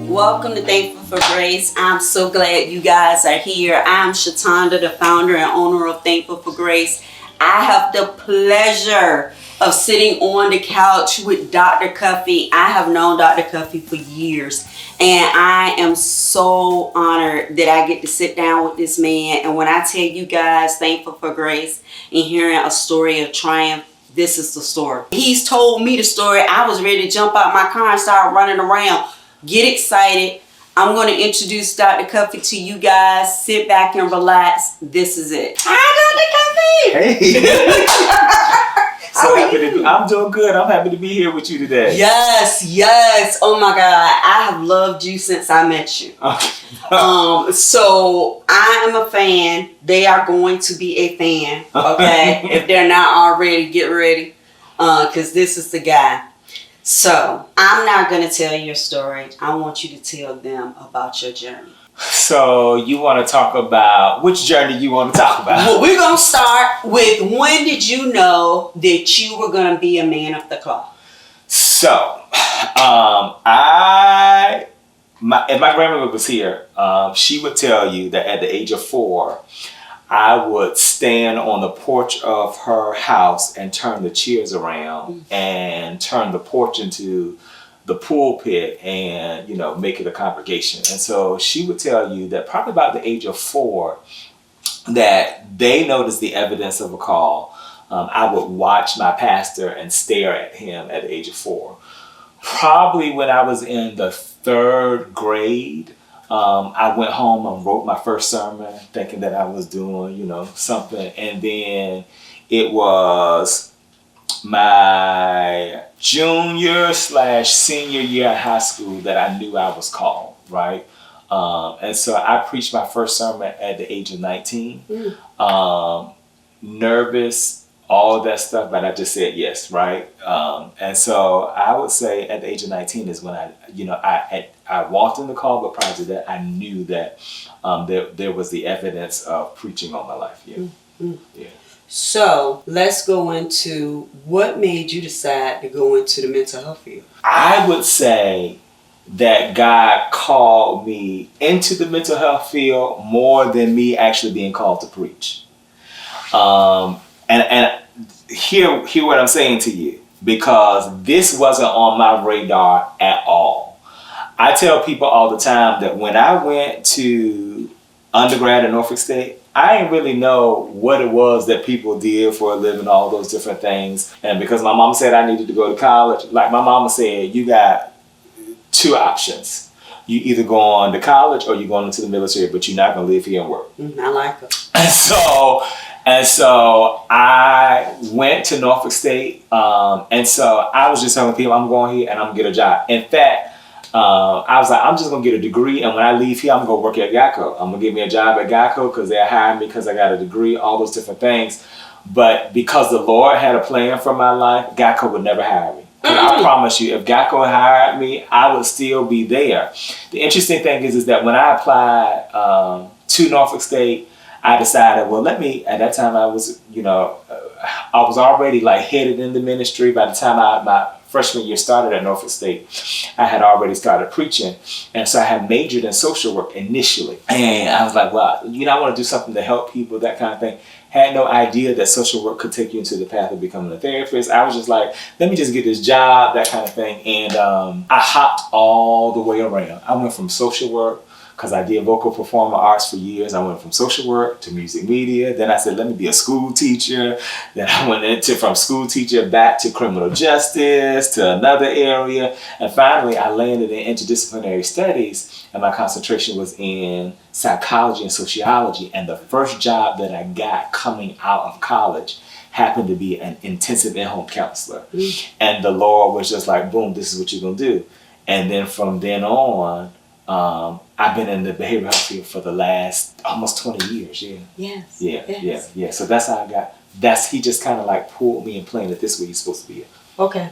Welcome to Thankful for Grace. I'm so glad you guys are here. I'm Shatanda, the founder and owner of Thankful for Grace. I have the pleasure of sitting on the couch with Dr. Cuffee. I have known Dr. Cuffee for years, and I am so honored that I get to sit down with this man. And when I tell you guys Thankful for Grace and hearing a story of triumph, this is the story. He's told me the story. I was ready to jump out my car and start running around. Get excited. I'm going to introduce Dr. Cuffee to you guys. Sit back and relax. This is it. Hi, Dr. Cuffee. Hey. I'm doing good. I'm happy to be here with you today. Yes. Oh my God. I have loved you since I met you. So I am a fan. They are going to be a fan. Okay. If they're not already, get ready. Because this is the guy. So, I'm not going to tell your story. I want you to tell them about your journey. So, you want to talk about, which journey you want to talk about? Well, we're going to start with, when did you know that you were going to be a man of the cloth? So, if my grandmother was here, she would tell you that at the age of 4, I would stand on the porch of her house and turn the chairs around and turn the porch into the pulpit and, make it a congregation. And so she would tell you that probably about the age of 4 that they noticed the evidence of a call. I would watch my pastor and stare at him at the age of 4. Probably when I was in the 3rd grade, I went home and wrote my first sermon thinking that I was doing, something. And then it was my junior/senior year in high school that I knew I was called, right? And so I preached my first sermon at the age of 19. Nervous, all of that stuff, but I just said yes, right? And so I would say at the age of 19 is when I walked in the call, but prior to that, I knew that there was the evidence of preaching on my life. Yeah. So let's go into what made you decide to go into the mental health field. I would say that God called me into the mental health field more than me actually being called to preach. And hear what I'm saying to you, because this wasn't on my radar at all. I tell people all the time that when I went to undergrad at Norfolk State, I didn't really know what it was that people did for a living, all those different things. And because my mom said I needed to go to college, like my mama said, you got 2 options. You either go on to college or you're going into the military, but you're not going to live here and work. I like it. And so I went to Norfolk State, and so I was just telling people I'm going here and I'm going to get a job. In fact, I was like, I'm just going to get a degree, and when I leave here, I'm going to work at Geico. I'm going to get me a job at Geico because they'll hire me because I got a degree, all those different things. But because the Lord had a plan for my life, Geico would never hire me. But I promise you, if Geico hired me, I would still be there. The interesting thing is that when I applied to Norfolk State, I decided, well, at that time I was, I was already headed into ministry. By the time my freshman year started at Norfolk State, I had already started preaching. And so I had majored in social work initially. And I was like, well, I want to do something to help people, that kind of thing. Had no idea that social work could take you into the path of becoming a therapist. I was just like, let me just get this job, that kind of thing. And I hopped all the way around. I went from social work, because I did vocal performing arts for years. I went from social work to music media. Then I said, let me be a school teacher. Then I went from school teacher back to criminal justice, to another area. And finally, I landed in interdisciplinary studies, and my concentration was in psychology and sociology. And the first job that I got coming out of college happened to be an intensive in-home counselor. And the Lord was just like, boom, this is what you're going to do. And then from then on, I've been in the behavioral health field for the last almost 20 years. Yeah. So that's how I got. He just kind of pulled me and planted this way he's supposed to be. Okay.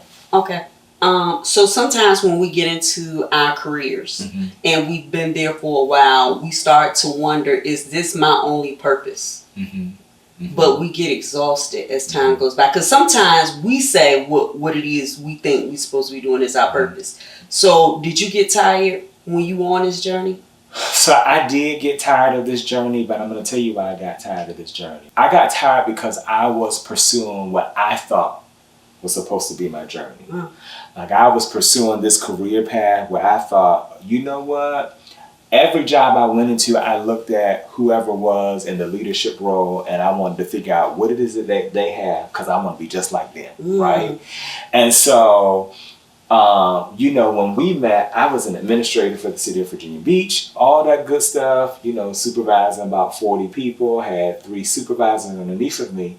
So sometimes when we get into our careers and we've been there for a while, we start to wonder, is this my only purpose? but we get exhausted as time goes by. Because sometimes we say what it is we think we're supposed to be doing is our purpose. So did you get tired when you were on this journey? So I did get tired of this journey, but I'm going to tell you why I got tired of this journey. I got tired because I was pursuing what I thought was supposed to be my journey. Like I was pursuing this career path where I thought, you know what? Every job I went into, I looked at whoever was in the leadership role and I wanted to figure out what it is that they have because I want to be just like them, right? And so, when we met, I was an administrator for the city of Virginia Beach, all that good stuff, supervising about 40 people, had 3 supervisors underneath of me.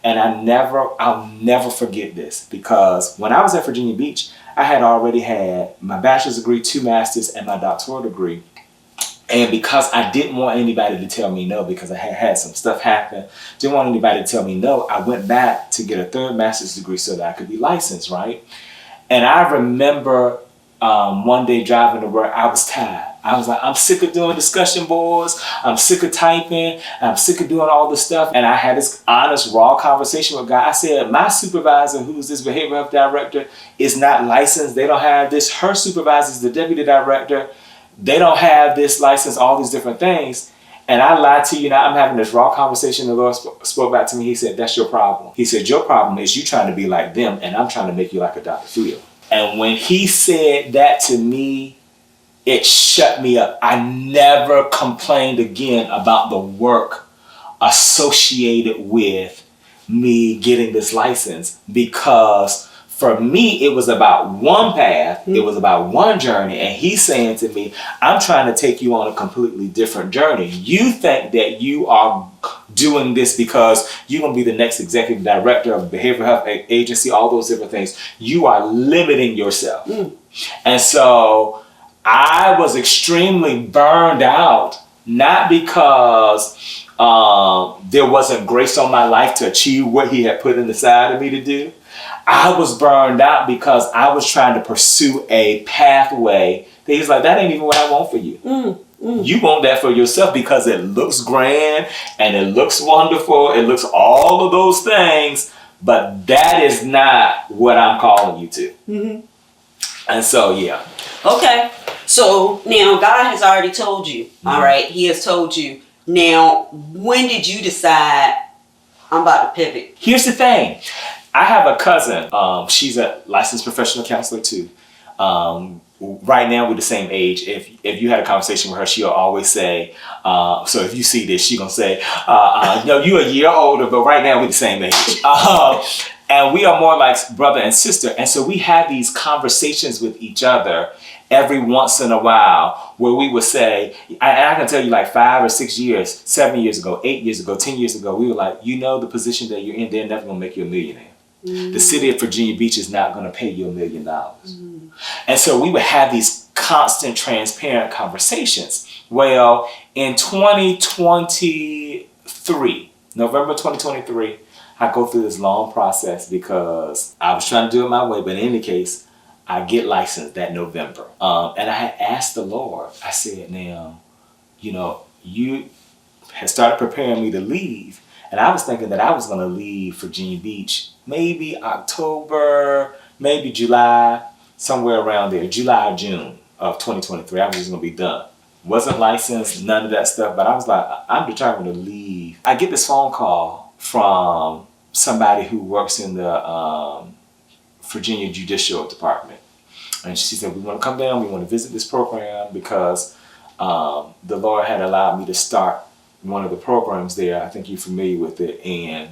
And I'll never forget this because when I was at Virginia Beach, I had already had my bachelor's degree, 2 masters, and my doctoral degree. And because I didn't want anybody to tell me no, because I had some stuff happen, didn't want anybody to tell me no, I went back to get a 3rd master's degree so that I could be licensed, right? And I remember one day driving to work, I was tired. I was like, I'm sick of doing discussion boards. I'm sick of typing. I'm sick of doing all this stuff. And I had this honest, raw conversation with God. I said, my supervisor, who's this behavioral health director, is not licensed. They don't have this. Her supervisor is the deputy director. They don't have this license, all these different things. And I lied to you. Now I'm having this raw conversation. The Lord spoke back to me. He said, that's your problem. He said, your problem is you trying to be like them, and I'm trying to make you like a Dr. Phil. And when he said that to me, it shut me up. I never complained again about the work associated with me getting this license because for me, it was about one path, it was about one journey, and he's saying to me, I'm trying to take you on a completely different journey. You think that you are doing this because you're going to be the next executive director of a behavioral health agency, all those different things. You are limiting yourself. And so I was extremely burned out, not because there wasn't grace on my life to achieve what he had put inside of me to do. I was burned out because I was trying to pursue a pathway that he's like, that ain't even what I want for you. You want that for yourself because it looks grand and it looks wonderful. It looks all of those things, but that is not what I'm calling you to. And so, yeah. Okay. So now God has already told you, all right? He has told you. Now, when did you decide I'm about to pivot? Here's the thing. I have a cousin. She's a licensed professional counselor too. Right now we're the same age. If you had a conversation with her, she'll always say, so if you see this, she's gonna say, no, you're a year older, but right now we're the same age. And we are more like brother and sister. And so we have these conversations with each other every once in a while where we would say, I can tell you like 5 or 6 years, 7 years ago, 8 years ago, 10 years ago, we were like, the position that you're in, they're never gonna make you a millionaire. The city of Virginia Beach is not going to pay you $1 million. And so we would have these constant, transparent conversations. Well, in 2023, November 2023, I go through this long process because I was trying to do it my way. But in any case, I get licensed that November. And I had asked the Lord, I said, now, you had started preparing me to leave. And I was thinking that I was going to leave Virginia Beach maybe October, maybe July, somewhere around there, July or June of 2023. I was just going to be done. Wasn't licensed, none of that stuff, but I was like, I'm determined to leave. I get this phone call from somebody who works in the Virginia Judicial Department. And she said, we want to come down, we want to visit this program because the Lord had allowed me to start one of the programs there. I think you're familiar with it. And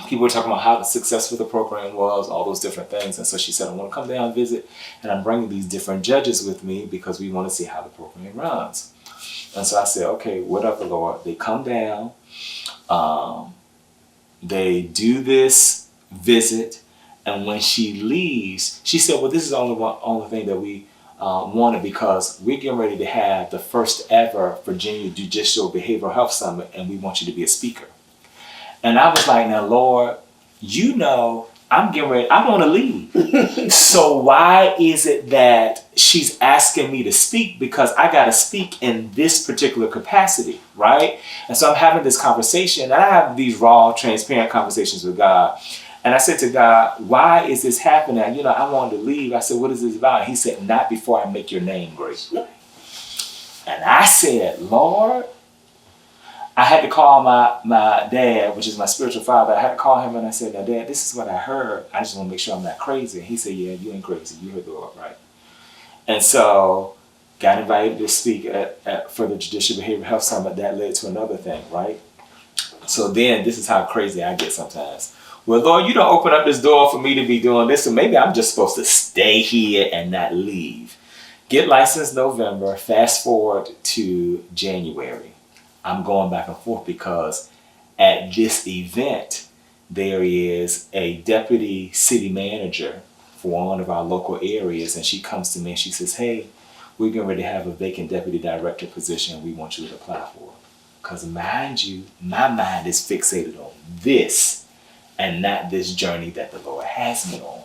people were talking about how successful the program was, all those different things. And so she said, I want to come down and visit. And I'm bringing these different judges with me because we want to see how the program runs. And so I said, okay, whatever, Lord. They come down. They do this visit. And when she leaves, she said, well, this is the only thing that we wanted because we're getting ready to have the first ever Virginia Judicial Behavioral Health Summit, and we want you to be a speaker. And I was like, now, Lord, I'm getting ready, I'm going to leave. So why is it that she's asking me to speak because I got to speak in this particular capacity, right? And so I'm having this conversation, and I have these raw, transparent conversations with God. And I said to God, why is this happening? You know, I wanted to leave. I said, what is this about? He said, not before I make your name great. And I said, Lord, I had to call my dad, which is my spiritual father. I had to call him and I said, now, Dad, this is what I heard. I just want to make sure I'm not crazy. And he said, yeah, you ain't crazy. You heard the Lord, right? And so got invited to speak for the Judicial Behavioral Health Summit. That led to another thing, right? So then this is how crazy I get sometimes. Well, Lord, you don't open up this door for me to be doing this, so maybe I'm just supposed to stay here and not leave. Get licensed November, fast forward to January. I'm going back and forth because at this event, there is a deputy city manager for one of our local areas, and she comes to me and she says, hey, we're getting ready to have a vacant deputy director position we want you to apply for. Because mind you, my mind is fixated on this and not this journey that the Lord has me on.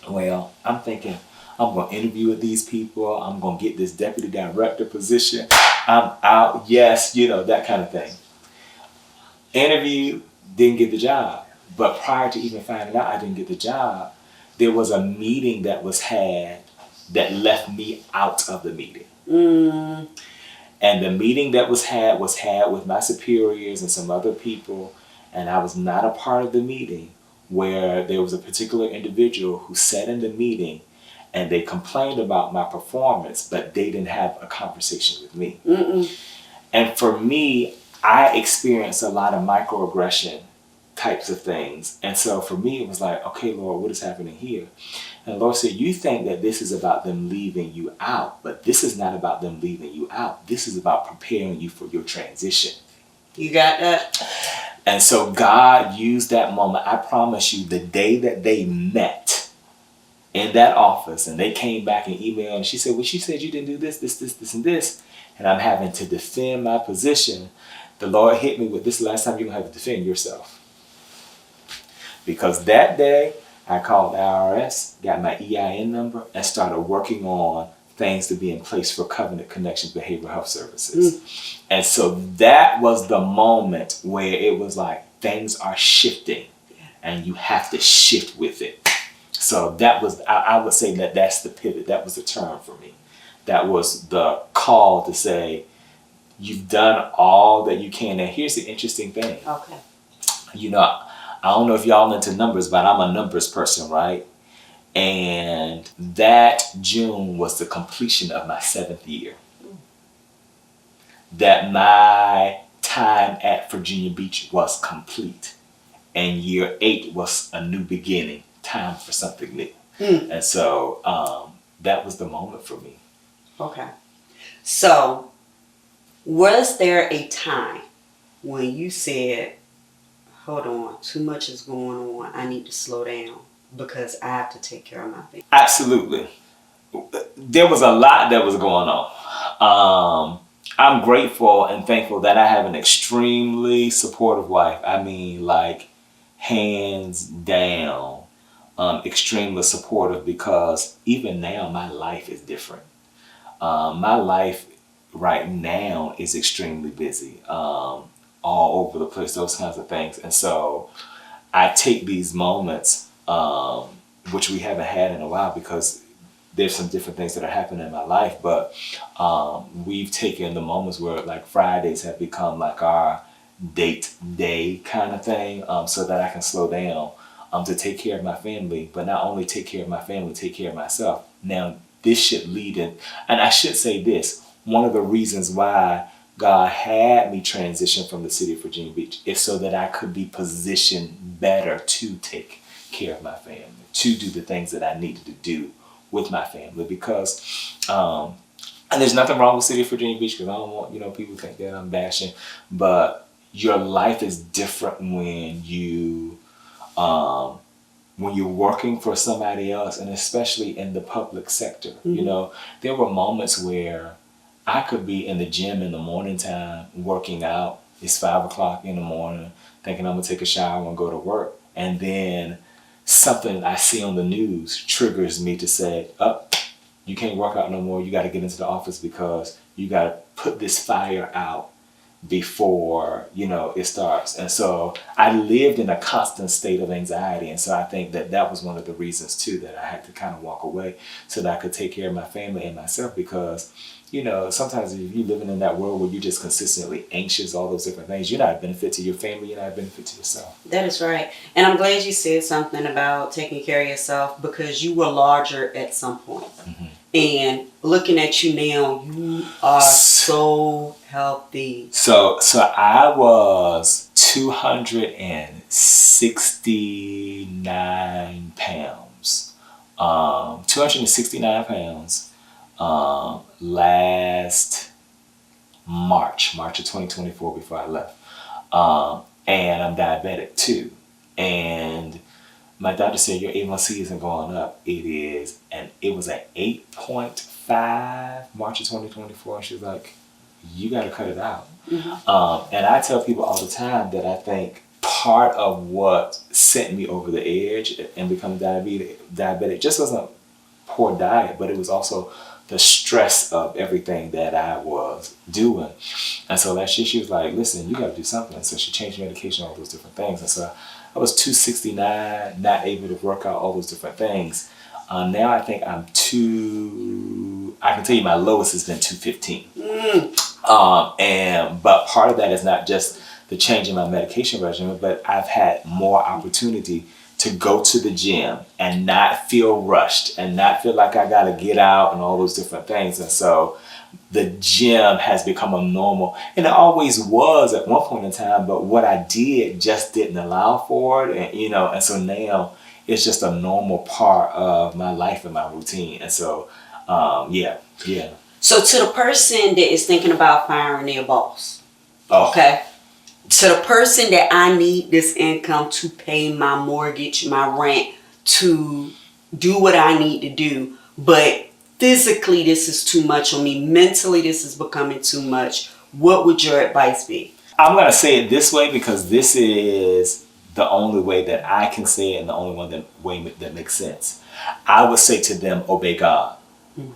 Well, I'm thinking, I'm going to interview with these people. I'm going to get this deputy director position. I'm out. Yes, you know, that kind of thing. Interview, didn't get the job. But prior to even finding out I didn't get the job, there was a meeting that was had that left me out of the meeting. And the meeting that was had with my superiors and some other people, and I was not a part of the meeting, where there was a particular individual who sat in the meeting and they complained about my performance, but they didn't have a conversation with me. And for me, I experienced a lot of microaggression types of things. And so for me, it was like, okay, Lord, what is happening here? And the Lord said, you think that this is about them leaving you out, but this is not about them leaving you out. This is about preparing you for your transition. You got that? And so God used that moment. I promise you, the day that they met in that office and they came back and emailed, and she said, well, she said you didn't do this, and this. And I'm having to defend my position. The Lord hit me with, this is the last time you're going to have to defend yourself. Because that day, I called the IRS, got my EIN number, and started working on things to be in place for Covenant Connections Behavioral Health Services. And so that was the moment where it was like, things are shifting and you have to shift with it. So that was, I would say that that's the pivot. That was the turn for me. That was the call to say, you've done all that you can. And here's the interesting thing. Okay. You know, I don't know if y'all into numbers, but I'm a numbers person, right? And that June was the completion of my 7th year. That my time at Virginia Beach was complete. And year 8 was a new beginning, time for something new. And so that was the moment for me. Okay. So, was there a time when you said, hold on, too much is going on, I need to slow down because I have to take care of my family? Absolutely. There was a lot that was going on. I'm grateful and thankful that I have an extremely supportive wife. I mean, like, hands down, extremely supportive, because even now my life is different. My life right now is extremely busy, all over the place, those kinds of things. And so I take these moments, which we haven't had in a while because there's some different things that are happening in my life, but we've taken the moments where like Fridays have become like our date day kind of thing, so that I can slow down, to take care of my family, but not only take care of my family, take care of myself. Now, this should lead in, and I should say this, one of the reasons why God had me transition from the city of Virginia Beach is so that I could be positioned better to take care of my family, to do the things that I needed to do with my family, because, and there's nothing wrong with city of Virginia Beach, because I don't want, people think that I'm bashing, but your life is different when you're working for somebody else, and especially in the public sector. There were moments where I could be in the gym in the morning time working out. It's 5 o'clock in the morning, thinking I'm gonna take a shower and go to work, and then something I see on the news triggers me to say, you can't work out no more. You got to get into the office because you got to put this fire out before, you know, it starts. And so I lived in a constant state of anxiety. And so I think that that was one of the reasons too, that I had to kind of walk away so that I could take care of my family and myself, because, you know, sometimes if you're living in that world where you're just consistently anxious, all those different things, you're not a benefit to your family, you're not a benefit to yourself. That is right. And I'm glad you said something about taking care of yourself, because you were larger at some point. Mm-hmm. And looking at you now, you are so healthy. So I was 269 pounds. 269 pounds last March of 2024, before I left. And I'm diabetic too. And my doctor said your A1C isn't going up. It is, and it was at 8.5 March of 2024. And she was like, you got to cut it out. Mm-hmm. And I tell people all the time that I think part of what sent me over the edge and becoming diabetic just wasn't poor diet, but it was also the stress of everything that I was doing. And so last year she was like, listen, you got to do something. And so she changed medication, all those different things. And so I was 269, not able to work out, all those different things. Now I think I can tell you my lowest has been 215. But part of that is not just the change in my medication regimen, but I've had more opportunity to go to the gym and not feel rushed and not feel like I got to get out and all those different things. And so the gym has become a normal, and it always was at one point in time, but what I did just didn't allow for it. And, you know, and so now it's just a normal part of my life and my routine. And so, yeah. So to the person that is thinking about firing their boss, okay? To the person that I need this income to pay my mortgage, my rent, to do what I need to do, but physically this is too much on me, mentally this is becoming too much, what would your advice be? I'm going to say it this way because this is the only way that I can say it and the only way that makes sense. I would say to them, obey God,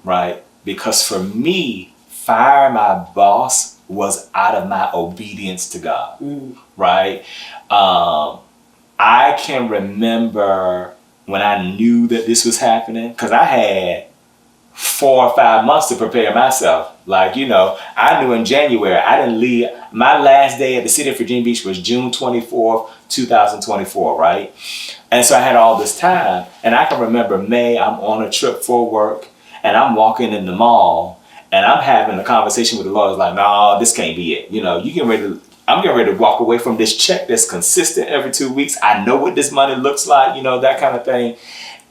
right? Because for me, fire my boss was out of my obedience to God, right? I can remember when I knew that this was happening, because I had 4 or 5 months to prepare myself. Like, you know, I knew in January, I didn't leave. My last day at the city of Virginia Beach was June 24th, 2024, right? And so I had all this time. And I can remember May, I'm on a trip for work, and I'm walking in the mall, and I'm having a conversation with the Lord. It's like, no, this can't be it. You know, I'm getting ready to walk away from this check that's consistent every 2 weeks. I know what this money looks like, you know, that kind of thing.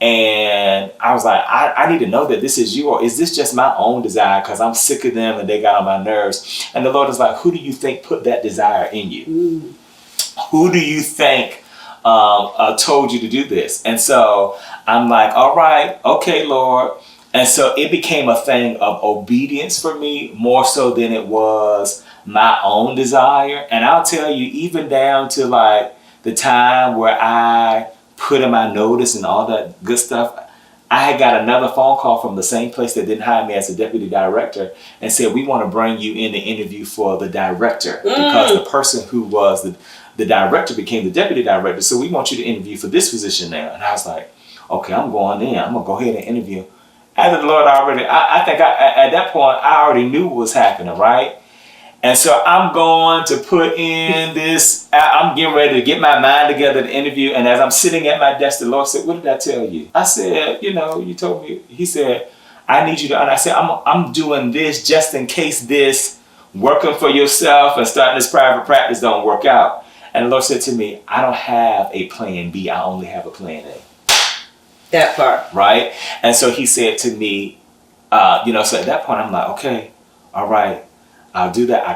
And I was like, I need to know that this is you, or is this just my own desire because I'm sick of them and they got on my nerves? And the Lord is like, who do you think put that desire in you? Who do you think told you to do this? And so I'm like, all right, okay, Lord. And so it became a thing of obedience for me, more so than it was my own desire. And I'll tell you, even down to like the time where I put in my notice and all that good stuff, I had got another phone call from the same place that didn't hire me as a deputy director and said, we want to bring you in to interview for the director because the person who was the director became the deputy director. So we want you to interview for this position now. And I was like, okay, I'm going in. I'm going to go ahead and interview. And the Lord already, I think at that point, I already knew what was happening, right? And so I'm going to put in this, I'm getting ready to get my mind together to interview. And as I'm sitting at my desk, the Lord said, what did I tell you? I said, you know, you told me. He said, I need you to, and I said, I'm doing this just in case this working for yourself and starting this private practice don't work out. And the Lord said to me, I don't have a plan B, I only have a plan A. That part. Right? And so he said to me, you know, so at that point I'm like, okay, all right, I'll do that. I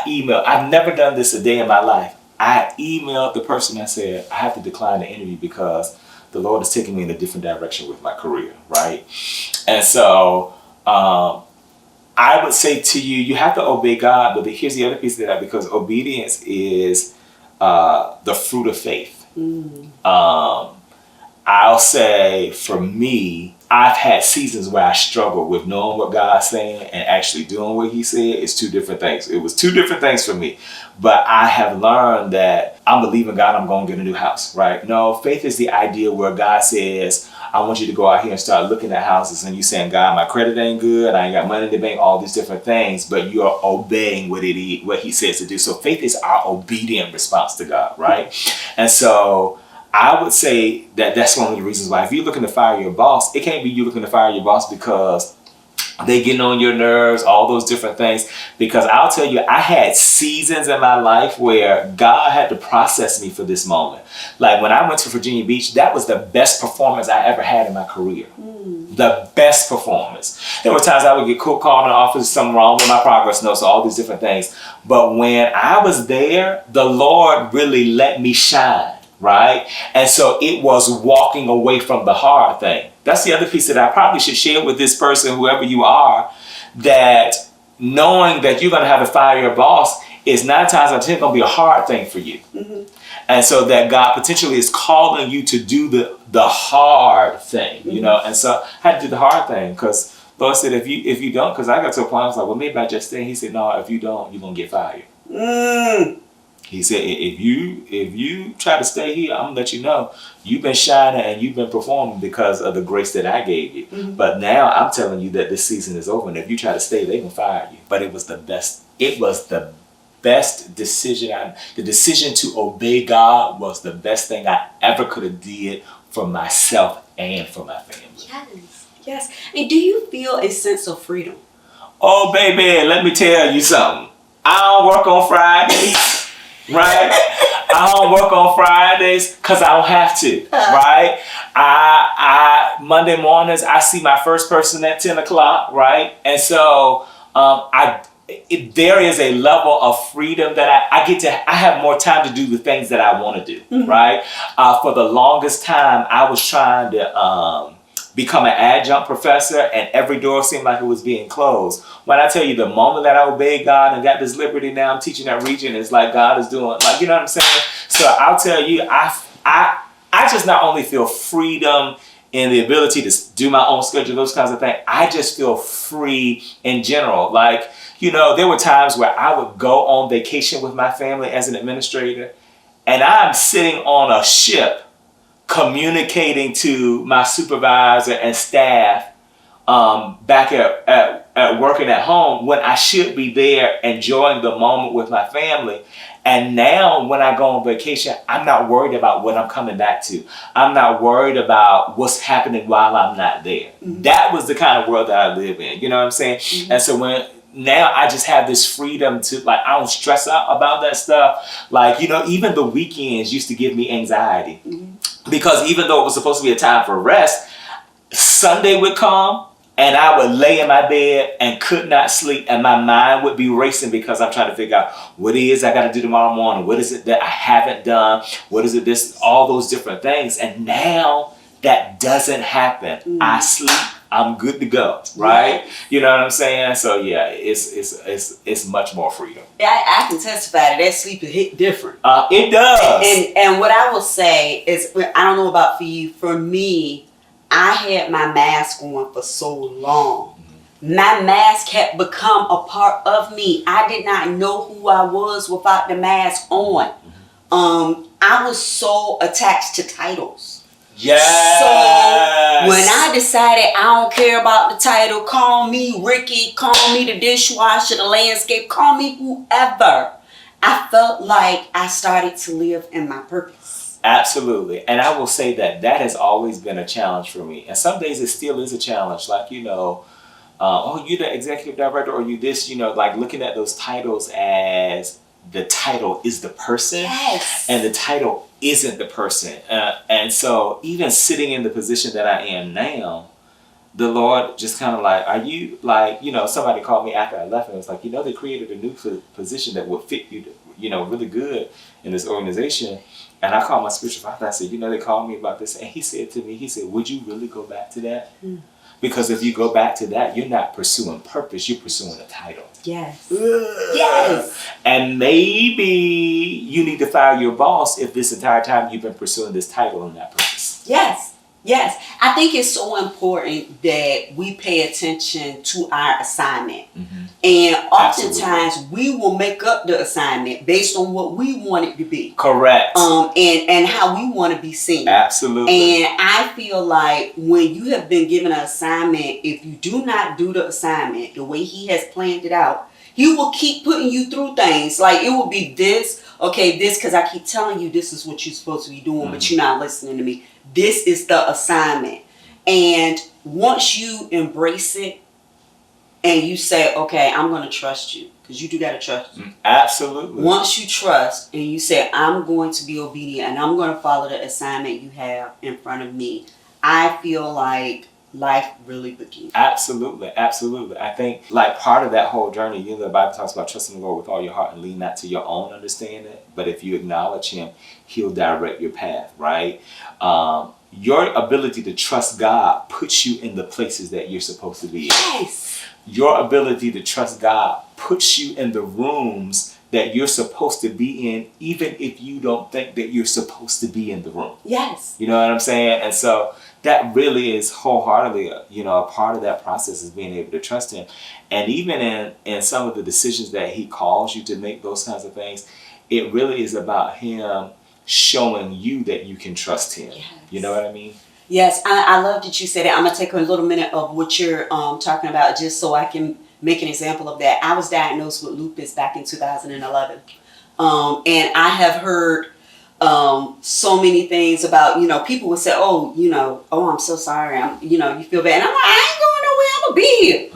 emailed. I've never done this a day in my life. I emailed the person. I said, I have to decline the interview because the Lord is taking me in a different direction with my career, right? And so I would say to you, you have to obey God, but here's the other piece of that, because obedience is the fruit of faith. I'll say for me, I've had seasons where I struggle with knowing what God's saying and actually doing what he said. It's two different things. It was two different things for me. But I have learned that I'm believing God, I'm going to get a new house, right? No, faith is the idea where God says, I want you to go out here and start looking at houses, and you saying, God, my credit ain't good, I ain't got money in the bank, all these different things, but you are obeying what he says to do. So faith is our obedient response to God, right? And so I would say that that's one of the reasons why if you're looking to fire your boss, it can't be you looking to fire your boss because they getting on your nerves, all those different things. Because I'll tell you, I had seasons in my life where God had to process me for this moment. Like when I went to Virginia Beach, that was the best performance I ever had in my career. The best performance. There were times I would get called in the office, something wrong with my progress notes, all these different things. But when I was there, the Lord really let me shine. Right? And so it was walking away from the hard thing. That's the other piece that I probably should share with this person, whoever you are, that knowing that you're going to have to fire your boss is 9 times out of 10 going to be a hard thing for you. And so that God potentially is calling you to do the hard thing, you know? And so I had to do the hard thing because Lord said, if you don't, because I got to a point, I was like, well, maybe I just stay. He said, no, if you don't, you're going to get fired. He said, if you try to stay here, I'm gonna let you know you've been shining and you've been performing because of the grace that I gave you. But now I'm telling you that this season is over, and if you try to stay, they can fire you. But it was the best. It was the best decision. The decision to obey God was the best thing I ever could have did for myself and for my family. Yes. And do you feel a sense of freedom? Oh, baby, let me tell you something. I don't work on Fridays. Right? I don't work on Fridays because I don't have to, right? I Monday mornings, I see my first person at 10 o'clock, right? And so there is a level of freedom that I have more time to do the things that I want to do, right? For the longest time, I was trying to become an adjunct professor, and every door seemed like it was being closed. When I tell you the moment that I obeyed God and got this liberty, now I'm teaching that region, it's like God is doing, like, you know what I'm saying? So I'll tell you, I just not only feel freedom in the ability to do my own schedule, those kinds of things, I just feel free in general. Like, you know, there were times where I would go on vacation with my family as an administrator, and I'm sitting on a ship communicating to my supervisor and staff back at working at home when I should be there enjoying the moment with my family. And now when I go on vacation, I'm not worried about what I'm coming back to. I'm not worried about what's happening while I'm not there. That was the kind of world that I live in. You know what I'm saying? And so now I just have this freedom to, like, I don't stress out about that stuff. Like, you know, even the weekends used to give me anxiety. Because even though it was supposed to be a time for rest, Sunday would come and I would lay in my bed and could not sleep, and my mind would be racing because I'm trying to figure out what it is I got to do tomorrow morning. What is it that I haven't done? What is it all those different things. And now that doesn't happen. I sleep, I'm good to go, right? You know what I'm saying? So yeah, it's much more freedom. I can testify that sleep is hit different. It does. And what I will say is, I don't know about for you, for me, I had my mask on for so long. My mask had become a part of me. I did not know who I was without the mask on. I was so attached to titles. Yes. So when I decided I don't care about the title, call me Ricky, call me the dishwasher, the landscape, call me whoever, I felt like I started to live in my purpose. Absolutely. And I will say that has always been a challenge for me. And some days it still is a challenge. Like, you know, oh, you the executive director, or you this, you know, like looking at those titles as the title is the person. Yes. And the title isn't the person. And so even sitting in the position that I am now, the Lord just kind of like, are you like, you know, somebody called me after I left and it was like, you know, they created a new position that would fit you, you know, really good in this organization. And I called my spiritual father. I said, you know, they called me about this. And he said to me, he said, would you really go back to that? Because if you go back to that, you're not pursuing purpose. You're pursuing a title. Yes. Yes. And maybe you need to fire your boss if this entire time you've been pursuing this title and that purpose. Yes, yes. I think it's so important that we pay attention to our assignment. And oftentimes we will make up the assignment based on what we want it to be. Correct. And how we want to be seen. Absolutely. And I feel like when you have been given an assignment, if you do not do the assignment the way he has planned it out, he will keep putting you through things. Like it will be this, okay, this, because I keep telling you this is what you're supposed to be doing, but you're not listening to me. This is the assignment. And once you embrace it and you say, okay, I'm going to trust you, because you do got to trust you. Absolutely. Once you trust and you say, I'm going to be obedient and I'm going to follow the assignment you have in front of me, I feel like life really begins. Absolutely, absolutely. I think like part of that whole journey, you know, the Bible talks about trusting the Lord with all your heart and lean not to your own understanding. But if you acknowledge Him, He'll direct your path, right? Your ability to trust God puts you in the places that you're supposed to be in. Yes. Your ability to trust God puts you in the rooms that you're supposed to be in, even if you don't think that you're supposed to be in the room. Yes. You know what I'm saying? And so that really is wholeheartedly, a part of that process is being able to trust Him. And even in some of the decisions that He calls you to make, those kinds of things, it really is about Him showing you that you can trust Him. Yes. You know what I mean? Yes, I love that you said it. I'm going to take a little minute of what you're talking about just so I can make an example of that. I was diagnosed with lupus back in 2011. And I have heard so many things about, people would say, oh, I'm so sorry. You feel bad. And I'm like, I ain't going nowhere. I'm going to be here.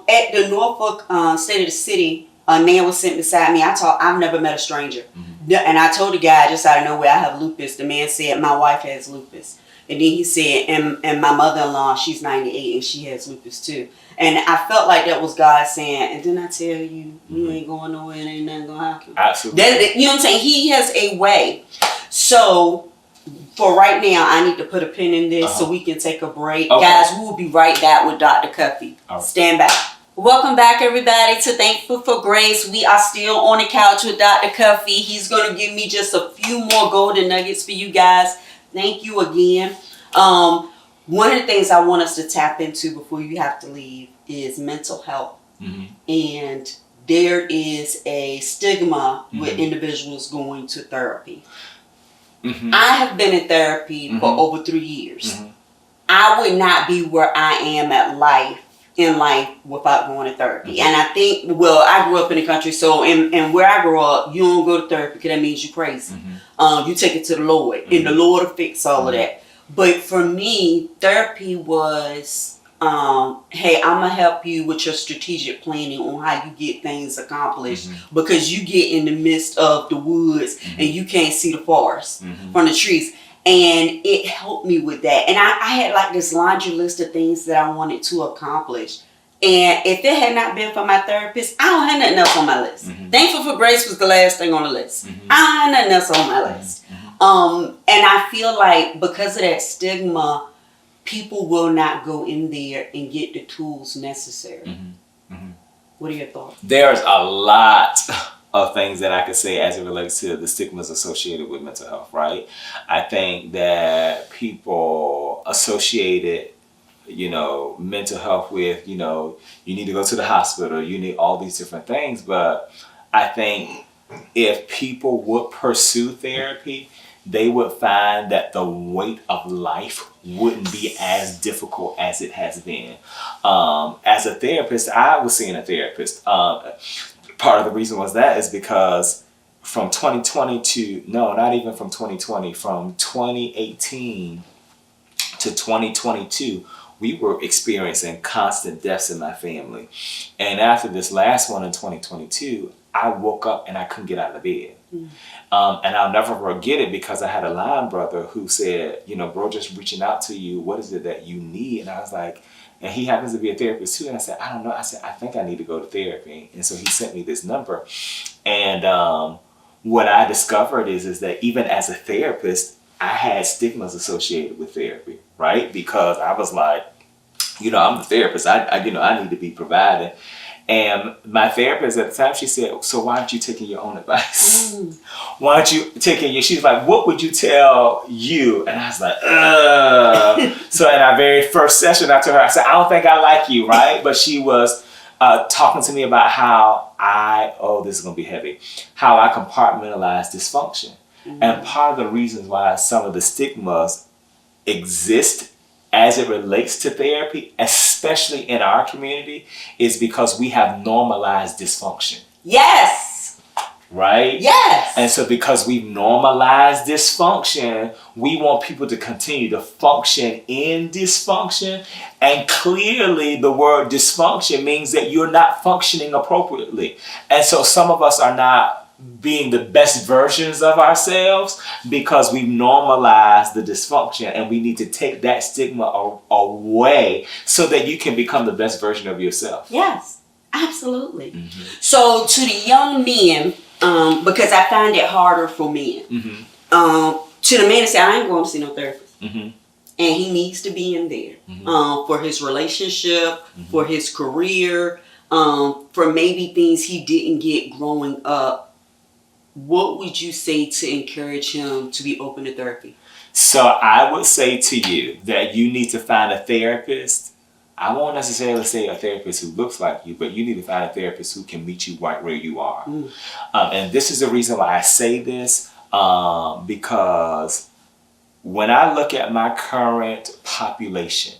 At the Norfolk State of the City, a man was sitting beside me. I've never met a stranger. And I told the guy just out of nowhere, I have lupus. The man said, my wife has lupus. And then he said, and my mother-in-law, she's 98 and she has lupus too. And I felt like that was God saying, and didn't I tell you, you ain't going nowhere and ain't nothing going to happen. Absolutely. You know what I'm saying? He has a way. So for right now, I need to put a pin in this so we can take a break. Okay. Guys, we will be right back with Dr. Cuffee. Right. Stand back. Welcome back, everybody, to Thankful for Grace. We are still on the couch with Dr. Cuffee. He's going to give me just a few more golden nuggets for you guys. Thank you again. One of the things I want us to tap into before you have to leave is mental health. And there is a stigma with individuals going to therapy. I have been in therapy for over 3 years. I would not be where I am in life without going to therapy. And I think, I grew up in the country, so and where I grew up, you don't go to therapy because that means you're crazy. You take it to the Lord, and the Lord will fix all of that. But for me, therapy was, hey, I'm going to help you with your strategic planning on how you get things accomplished, because you get in the midst of the woods and you can't see the forest from the trees. And it helped me with that. And I had like this laundry list of things that I wanted to accomplish. And if it had not been for my therapist, I don't have nothing else on my list. Thankful for Grace was the last thing on the list. I don't have nothing else on my list. And I feel like because of that stigma, people will not go in there and get the tools necessary. What are your thoughts? There's a lot of things that I could say as it relates to the stigmas associated with mental health, right? I think that people associated, mental health with, you need to go to the hospital, you need all these different things. But I think if people would pursue therapy, they would find that the weight of life wouldn't be as difficult as it has been. As a therapist, I was seeing a therapist. Part of the reason was that is because from 2020 not even from 2020, from 2018 to 2022, we were experiencing constant deaths in my family. And after this last one in 2022, I woke up and I couldn't get out of bed. And I'll never forget it because I had a line brother who said, bro, just reaching out to you. What is it that you need? And I was like, and he happens to be a therapist too. And I said, I don't know. I said, I think I need to go to therapy. And so he sent me this number. And what I discovered is that even as a therapist, I had stigmas associated with therapy, right? Because I was like, I'm the therapist. I need to be providing. And my therapist at the time, she said, so why aren't you taking your own advice? Why aren't you taking your, she's like, what would you tell you? And I was like, ugh. So in our very first session, I told her, I said, I don't think I like you, right? But she was talking to me about how this is going to be heavy, how I compartmentalize dysfunction. And part of the reasons why some of the stigmas exist as it relates to therapy, especially in our community, is because we have normalized dysfunction. Yes. Right? Yes. And so because we've normalized dysfunction, we want people to continue to function in dysfunction. And clearly the word dysfunction means that you're not functioning appropriately. And so some of us are not being the best versions of ourselves because we've normalized the dysfunction, and we need to take that stigma away so that you can become the best version of yourself. Yes, absolutely. So to the young men, because I find it harder for men, to the man that say, I ain't going to see no therapist. And he needs to be in there for his relationship, for his career, for maybe things he didn't get growing up. What would you say to encourage him to be open to therapy? So I would say to you that you need to find a therapist. I won't necessarily say a therapist who looks like you, but you need to find a therapist who can meet you right where you are. And this is the reason why I say this, because when I look at my current population,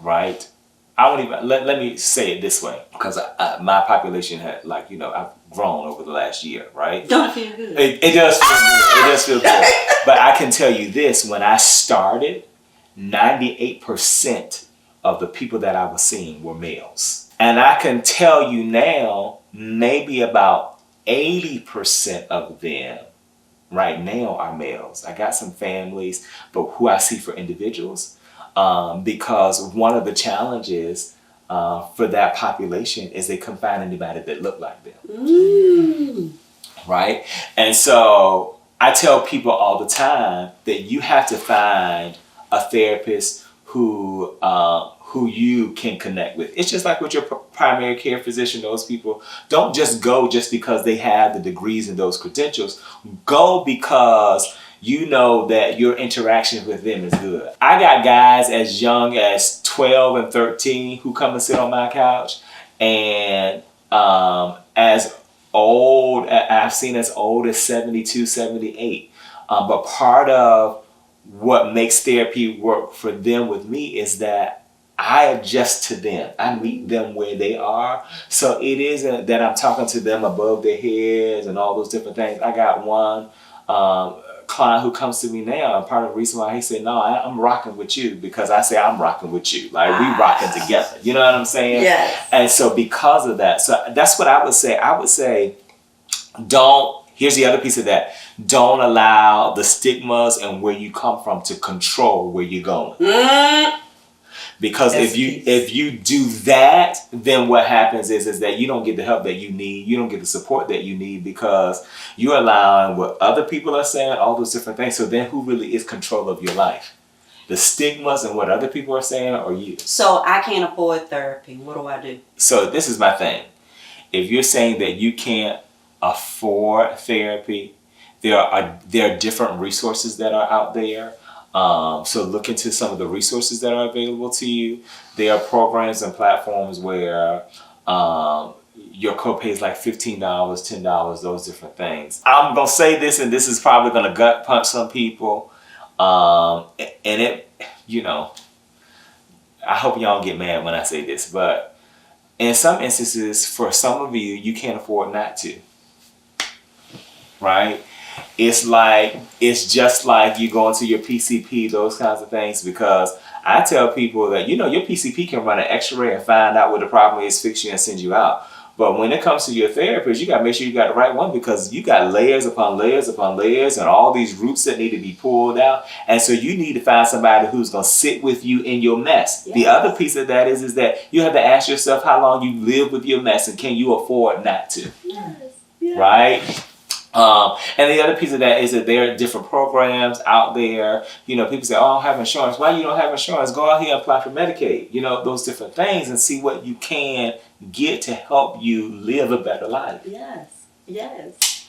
right? I won't even, let me say it this way, because my population had, like, you know, I've grown over the last year, right? Don't feel good. It does feel good. It does feel good. But I can tell you this, when I started, 98% of the people that I was seeing were males. And I can tell you now, maybe about 80% of them right now are males. I got some families, but who I see for individuals, because one of the challenges for that population is they couldn't find anybody that looked like them. Right? And so I tell people all the time that you have to find a therapist who you can connect with. It's just like with your primary care physician, those people don't just go just because they have the degrees and those credentials. Go because you know that your interaction with them is good. I got guys as young as 12 and 13 who come and sit on my couch, and as old, I've seen as old as 72, 78. But part of what makes therapy work for them with me is that I adjust to them. I meet them where they are. So it isn't that I'm talking to them above their heads and all those different things. I got one client who comes to me now, and part of the reason why he said, no, I'm rocking with you, because I say I'm rocking with you. Like, we rocking together. You know what I'm saying? Yes. And so because of that, so that's what I would say. I would say, here's the other piece of that. Don't allow the stigmas and where you come from to control where you're going. Because if you do that, then what happens is that you don't get the help that you need. You don't get the support that you need, because you're allowing what other people are saying, all those different things. So then who really is control of your life? The stigmas and what other people are saying, or you? So I can't afford therapy. What do I do? So this is my thing. If you're saying that you can't afford therapy, there are different resources that are out there. So look into some of the resources that are available to you. There are programs and platforms where your copay is like $15, $10, those different things. I'm going to say this, and this is probably going to gut punch some people. And it, you know, I hope y'all don't get mad when I say this, but in some instances, for some of you, you can't afford not to. Right? It's just like you go into your PCP, those kinds of things, because I tell people that, you know, your PCP can run an x-ray and find out what the problem is, fix you, and send you out. But when it comes to your therapist, you got to make sure you got the right one, because you got layers upon layers upon layers and all these roots that need to be pulled out. And so you need to find somebody who's going to sit with you in your mess. Yes. The other piece of that is that you have to ask yourself how long you live with your mess, and can you afford not to? Yes. Yes. Right? And the other piece of that is that there are different programs out there. You know, people say, "Oh, I don't have insurance." Why you don't have insurance? Go out here and apply for Medicaid. You know, those different things, and see what you can get to help you live a better life. Yes. Yes.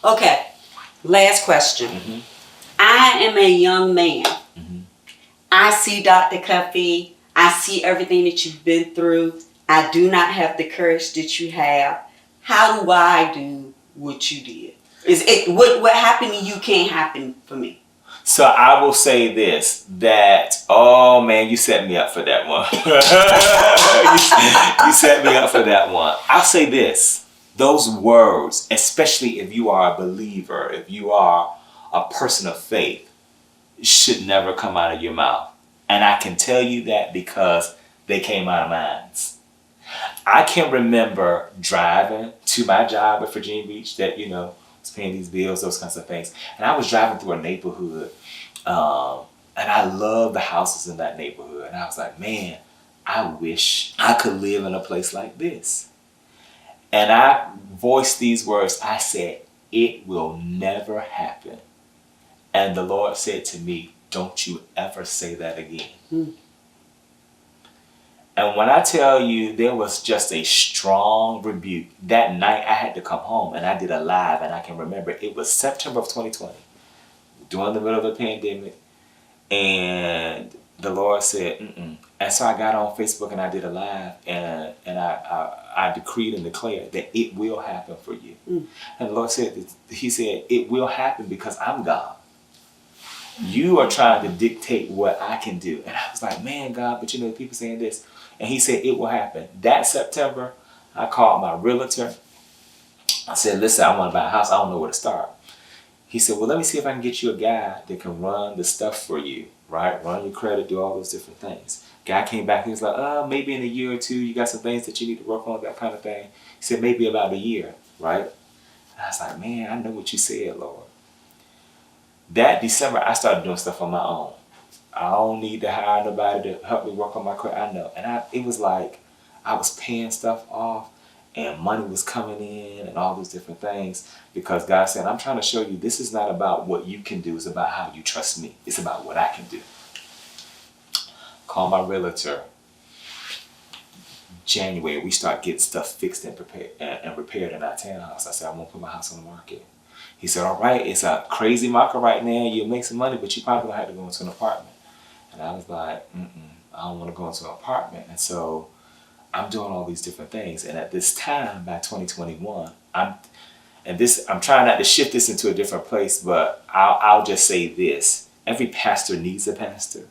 Okay. Last question. Mm-hmm. I am a young man. Mm-hmm. I see Dr. Cuffee. I see everything that you've been through. I do not have the courage that you have. How do I do what you did? Is it what happened to you can't happen for me? So I will say this, that, oh man, you set me up for that one. you set me up for that one. I'll say this, those words, especially if you are a believer, if you are a person of faith, should never come out of your mouth. And I can tell you that because they came out of mine. I can remember driving to my job at Virginia Beach that, you know, was paying these bills, those kinds of things. And I was driving through a neighborhood, and I loved the houses in that neighborhood. And I was like, man, I wish I could live in a place like this. And I voiced these words. I said, it will never happen. And the Lord said to me, don't you ever say that again. And when I tell you there was just a strong rebuke, that night I had to come home and I did a live, and I can remember it was September of 2020, during the middle of the pandemic, and the Lord said, mm-mm. And so I got on Facebook and I did a live, and I decreed and declared that it will happen for you. And the Lord said, he said, it will happen because I'm God. You are trying to dictate what I can do. And I was like, man, God, but you know, people saying this. And he said, it will happen. That September, I called my realtor. I said, listen, I want to buy a house. I don't know where to start. He said, well, let me see if I can get you a guy that can run the stuff for you, right? Run your credit, do all those different things. Guy came back, he was like, maybe in a year or two, you got some things that you need to work on, that kind of thing. He said, maybe about a year, right? And I was like, man, I know what you said, Lord. That December, I started doing stuff on my own. I don't need to hire nobody to help me work on my credit. I know. And it was like I was paying stuff off and money was coming in and all those different things, because God said, I'm trying to show you this is not about what you can do. It's about how you trust me. It's about what I can do. Call my realtor. January, we start getting stuff fixed and prepared and repaired in our townhouse. I said, I'm going to put my house on the market. He said, all right, it's a crazy market right now. You'll make some money, but you probably going to have to go into an apartment. And I was like, I don't want to go into an apartment. And so I'm doing all these different things. And at this time, by 2021, I'm trying not to shift this into a different place, but I'll just say this. Every pastor needs a pastor.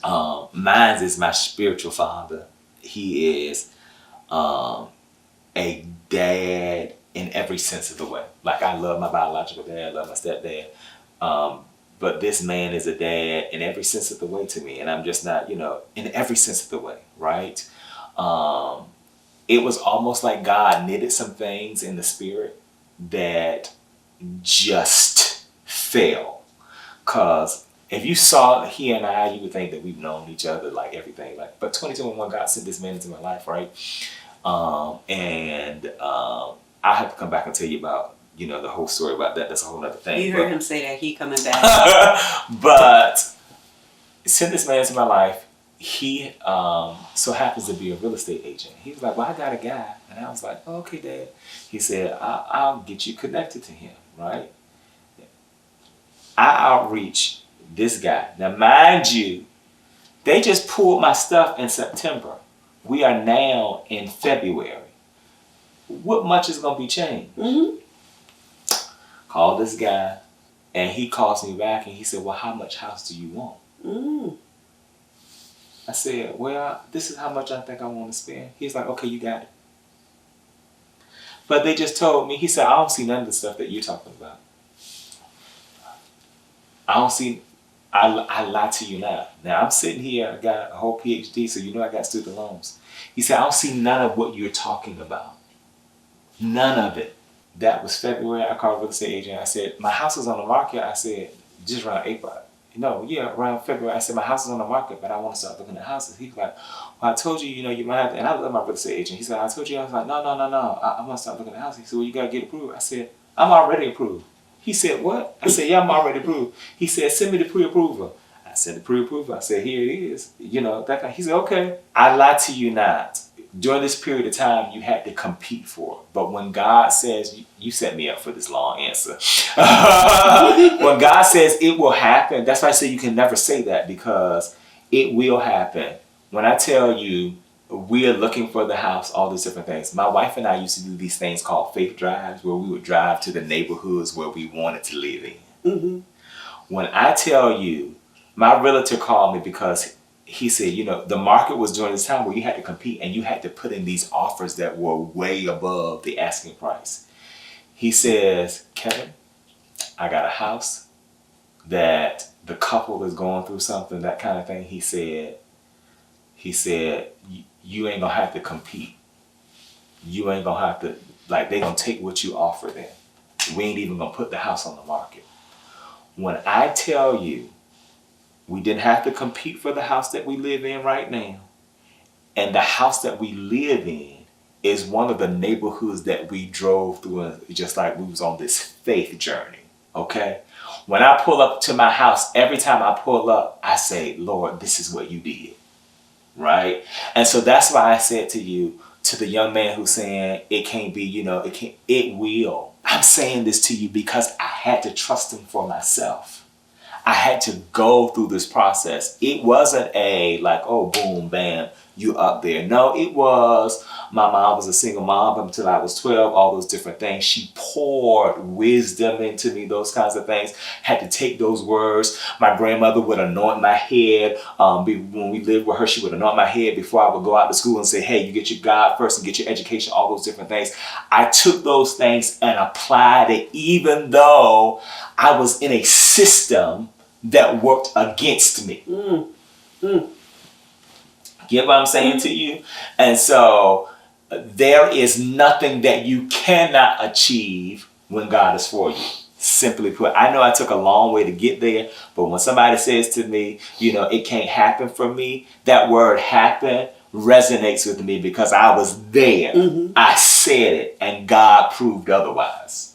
Mine is my spiritual father. He is a dad in every sense of the way. Like, I love my biological dad, I love my stepdad. But this man is a dad in every sense of the way to me. And I'm just not, in every sense of the way, right? It was almost like God knitted some things in the spirit that just fell. Because if you saw he and I, you would think that we've known each other, like everything. But 2021, God sent this man into my life, right? I have to come back and tell you about, the whole story about that. That's a whole other thing. You heard him say that he coming back. But sent this man into my life. He so happens to be a real estate agent. He was like, well, I got a guy. And I was like, oh, okay, Dad. He said, I'll get you connected to him, right? I outreach this guy. Now, mind you, they just pulled my stuff in September. We are now in February. What much is going to be changed? Call this guy, and he calls me back, and he said, well, how much house do you want? I said, well, this is how much I think I want to spend. He's like, okay, you got it. But they just told me, he said, I don't see none of the stuff that you're talking about. I lie to you now. Now, I'm sitting here, I got a whole PhD, so I got student loans. He said, I don't see none of what you're talking about. None of it. That was February. I called a real estate agent. I said, my house is on the market. I said, just around April. Around February. I said, my house is on the market, but I want to start looking at houses. He was like, well, I told you, you might have to, and I love my real estate agent. He said, I told you. I was like, no. I want to start looking at houses. He said, well, you got to get approved. I said, I'm already approved. He said, what? I said, yeah, I'm already approved. He said, send me the pre-approval. I said, the pre-approval. I said, here it is. You know, that guy. He said, okay. I lie to you not. During this period of time, you had to compete for it. But when God says, you set me up for this long answer. When God says it will happen, that's why I say you can never say that, because it will happen. When I tell you, we are looking for the house, all these different things. My wife and I used to do these things called faith drives, where we would drive to the neighborhoods where we wanted to live in. Mm-hmm. When I tell you, my realtor called me because he said, you know, the market was during this time where you had to compete and you had to put in these offers that were way above the asking price. He says, Kevin, I got a house that the couple is going through something, that kind of thing. He said, you ain't gonna have to compete. You ain't gonna have to, like, they gonna take what you offer them. We ain't even gonna put the house on the market. When I tell you, we didn't have to compete for the house that we live in right now. And the house that we live in is one of the neighborhoods that we drove through, just like we was on this faith journey, okay? When I pull up to my house, every time I pull up, I say, Lord, this is what you did, right? And so that's why I said to you, to the young man who's saying, it can't be, you know, it will. I'm saying this to you because I had to trust him for myself. I had to go through this process. It wasn't a like, oh, boom, bam, you up there. No, it was, my mom was a single mom until I was 12, all those different things. She poured wisdom into me, those kinds of things. Had to take those words. My grandmother would anoint my head. When we lived with her, she would anoint my head before I would go out to school and say, hey, you get your God first and get your education, all those different things. I took those things and applied it, even though I was in a system that worked against me. Get what I'm saying to you? And so there is nothing that you cannot achieve when God is for you. Simply put, I know I took a long way to get there, but when somebody says to me, you know, it can't happen for me, that word happen resonates with me because I was there. Mm-hmm. I said it, and God proved otherwise.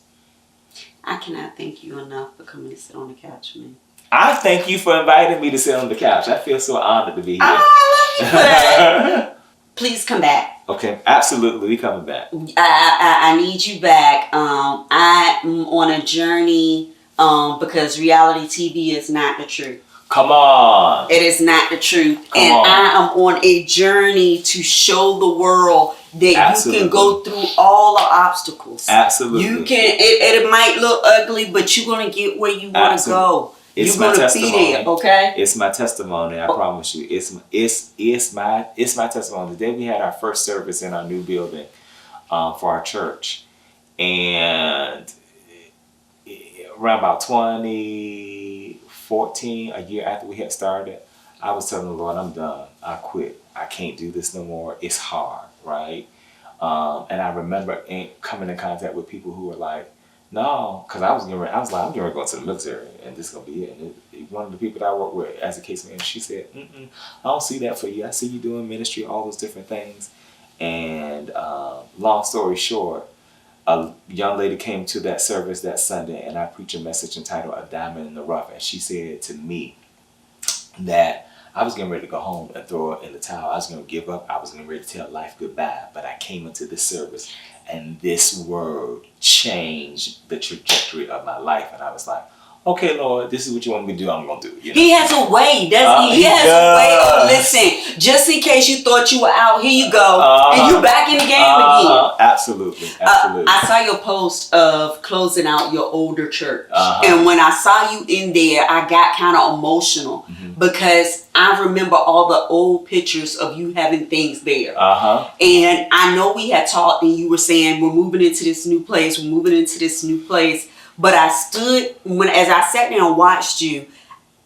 I cannot thank you enough for coming to sit on the couch with me. I thank you for inviting me to sit on the couch. I feel so honored to be here. I love you for that. Please come back. Okay, absolutely. We coming back. I need you back. I'm on a journey because reality TV is not the truth. Come on. It is not the truth. I am on a journey to show the world that Absolutely. You can go through all the obstacles. Absolutely. You can. It might look ugly, but you're going to get where you want to go. It's You're my gonna testimony. Be there, okay? It's my testimony. I promise you. It's my testimony. The day we had our first service in our new building for our church, and around about 2014, a year after we had started, I was telling the Lord, I'm done. I quit. I can't do this no more. It's hard, right? And I remember coming in contact with people who were like, no, because I'm getting ready to go to the military, and this is going to be it. And one of the people that I work with as a case manager, she said, I don't see that for you. I see you doing ministry, all those different things. And long story short, a young lady came to that service that Sunday, and I preached a message entitled A Diamond in the Rough. And she said to me that I was getting ready to go home and throw it in the towel. I was going to give up. I was getting ready to tell life goodbye. But I came into this service, and this word changed the trajectory of my life. And I was like, okay, Lord, this is what you want me to do. I'm going to do it. You know? He has a way, doesn't he? He has a way of, listen, just in case you thought you were out, here you go. And you back in the game again. Absolutely. I saw your post of closing out your older church. And when I saw you in there, I got kind of emotional because I remember all the old pictures of you having things there. And I know we had talked and you were saying, we're moving into this new place. But I stood, as I sat there and watched you,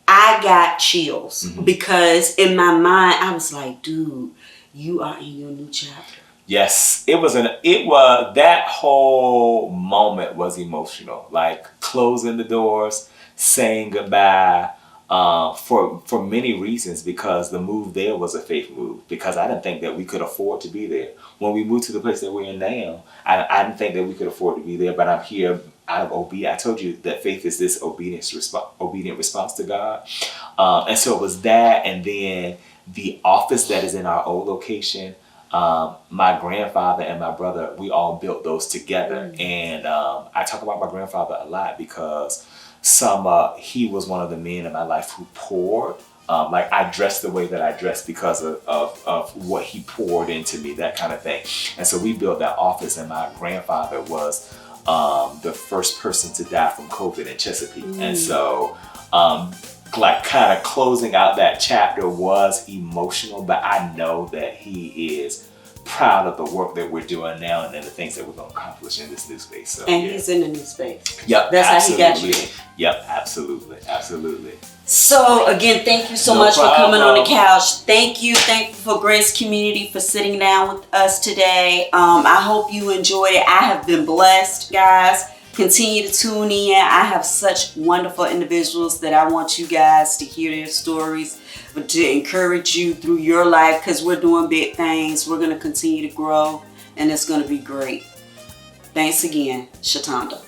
I got chills because in my mind, I was like, dude, you are in your new chapter. Yes, that whole moment was emotional, like closing the doors, saying goodbye, for many reasons, because the move there was a faith move, because I didn't think that we could afford to be there. When we moved to the place that we're in now, I didn't think that we could afford to be there, but I'm here out of obedience. I told you that faith is this obedient response to God. And so it was that, and then the office that is in our old location. My grandfather and my brother, we all built those together. And I talk about my grandfather a lot because he was one of the men in my life who poured. Like I dressed the way that I dressed because of what he poured into me, that kind of thing. And so we built that office, and my grandfather was the first person to die from COVID in Chesapeake. And so like kind of closing out that chapter was emotional, but I know that he is proud of the work that we're doing now and then the things that we're going to accomplish in this new space. So, and he's in the new space. Yep, that's absolutely. How he got you. Yep, absolutely. So again, thank you so much for coming on the couch. Thank you for Grace Community for sitting down with us today. I hope you enjoyed it. I have been blessed, guys. Continue to tune in. I have such wonderful individuals that I want you guys to hear their stories, but to encourage you through your life, because we're doing big things. We're going to continue to grow, and it's going to be great. Thanks again, Shatanda.